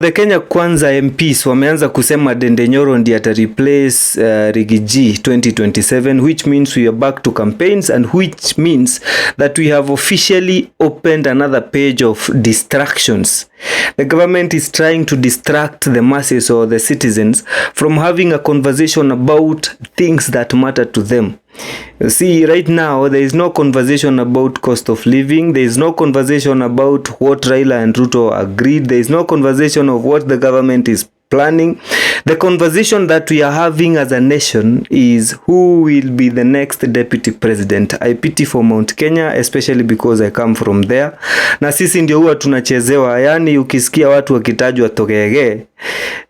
The Kenya Kwanza MPs wameanza kusema Nyoro ndiye ata replace Rigiji 2027, which means we are back to campaigns and which means that we have officially opened another page of distractions. The government is trying to distract the masses or the citizens from having a conversation about things that matter to them. You see, right now there is no conversation about cost of living. There is no conversation about what Raila and Ruto agreed. There is no conversation of what the government is planning. The conversation that we are having as a nation is who will be the next deputy president. I pity for Mount Kenya, especially because I come from there. Na sisi ndio huwa tunachezewa, yani ukisikia watu wakitajwa togege,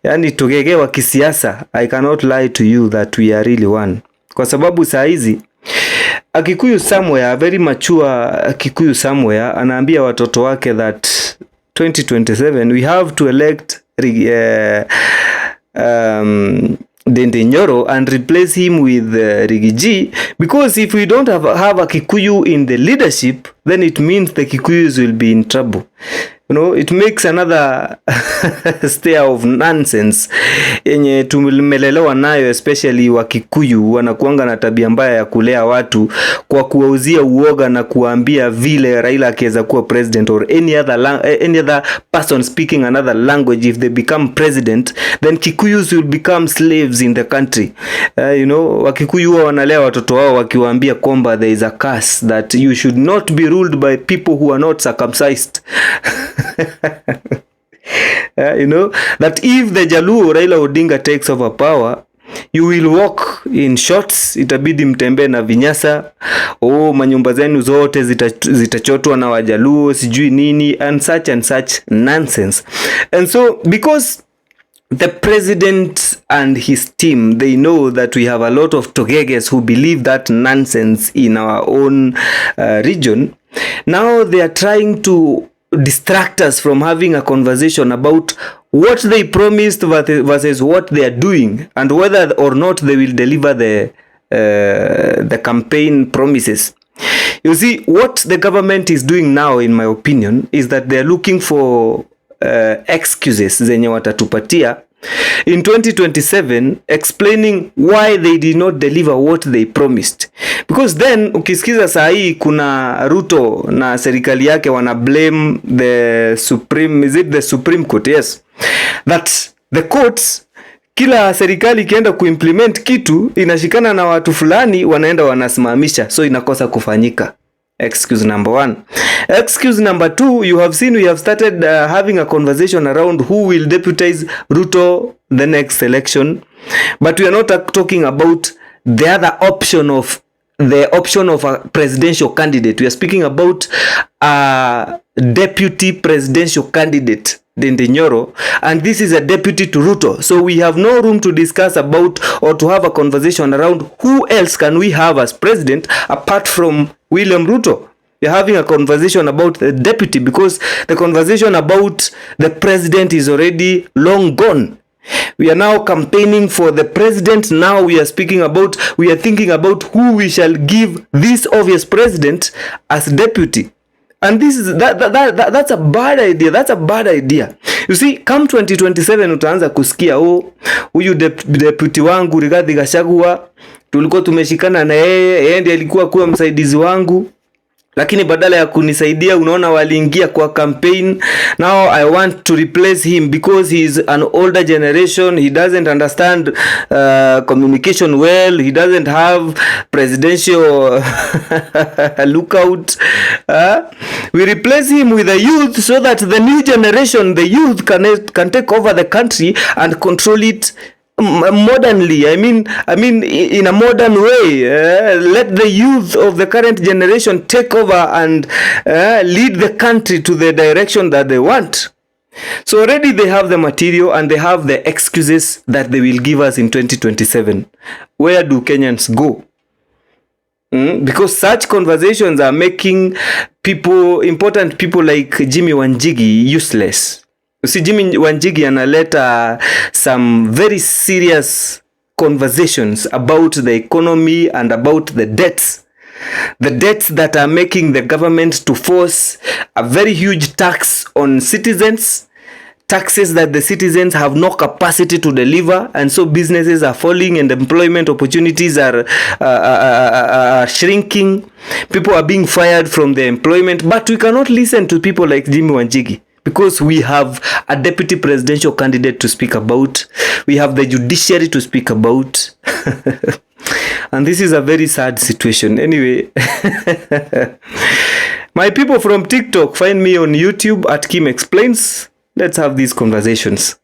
yani togege wa kisiasa, I cannot lie to you that we are really one. Kwa sababu saa hizi Kikuyu somewhere, very mature Kikuyu somewhere, anaambia watoto wake that 2027 we have to elect Nyoro and replace him with Rigiji, because if we don't have a Kikuyu in the leadership, then it means the Kikuyus will be in trouble. You know, it makes another stare of nonsense yenye tumelelewa nayo, especially wa Kikuyu wanakuanga na tabia mbaya ya kulea watu kwa kuwauzia uoga na kuambia vile Raila akiweza kuwa president or any other person speaking another language, if they become president, then Kikuyus will become slaves in the country. You know, wa Kikuyu wanalea watoto wao wakiwaambia kwamba there is a curse that you should not be ruled by people who are not circumcised. You know, that if the Jaluo Raila Odinga takes over power, you will walk in shorts, itabidi mtembe na vinyasa, manyumba zenu zote zitachotwa na Wajaluo, sijui nini, and such nonsense. And so, because the president and his team, they know that we have a lot of togeges who believe that nonsense in our own region, now they are trying to distract us from having a conversation about what they promised versus what they are doing, and whether or not they will deliver the campaign promises. You see, what the government is doing now, in my opinion, is that they are looking for excuses zenye watatupatia in 2027, explaining why they did not deliver what they promised. Because then ukisikiza saa hii kuna Ruto na serikali yake wana blame the Supreme Court, yes, that the courts, kila serikali ikienda kuimplement kitu inashikana na watu fulani wanaenda wanasimamisha, so inakosa kufanyika. Excuse number 1. Excuse number 2, you have seen we have started having a conversation around who will deputize Ruto the next election, but we are not talking about the other option of a presidential candidate. We are speaking about a deputy presidential candidate, Ndindi Nyoro, and this is a deputy to Ruto. So we have no room to discuss about or to have a conversation around who else can we have as president apart from William Ruto. We are having a conversation about the deputy, because the conversation about the president is already long gone. We are now campaigning for the president. Now we are thinking about who we shall give this obvious president as deputy. And this is that's a bad idea. That's a bad idea. You see, come 2027 utaanza kusikia huyu deputy wangu Rigathi Gachagua tulikuwa tumeshikana na yeye ndiye alikuwa kuwa msaidizi wangu, lakini badala ya kunisaidia unaona waliingia kwa campaign. Now I want to replace him because he is an older generation. He doesn't understand communication well. He doesn't have presidential lookout. We replace him with the youth so that the new generation, the youth can take over the country and control it modernly. I mean in a modern way. Let the youth of the current generation take over and lead the country to the direction that they want. So already they have the material and they have the excuses that they will give us in 2027. Where do Kenyans go? Because such conversations are making important people like Jimmy Wanjigi useless. See, Jimmy Wanjigi analeta some very serious conversations about the economy and about the debts. The debts that are making the government to force a very huge tax on citizens, taxes that the citizens have no capacity to deliver, and so businesses are falling and employment opportunities are shrinking. People are being fired from their employment, but we cannot listen to people like Jimmy Wanjigi because we have a deputy presidential candidate to speak about. We have the judiciary to speak about. And this is a very sad situation. Anyway, my people from TikTok, find me on YouTube at Kim Explains. Let's have these conversations.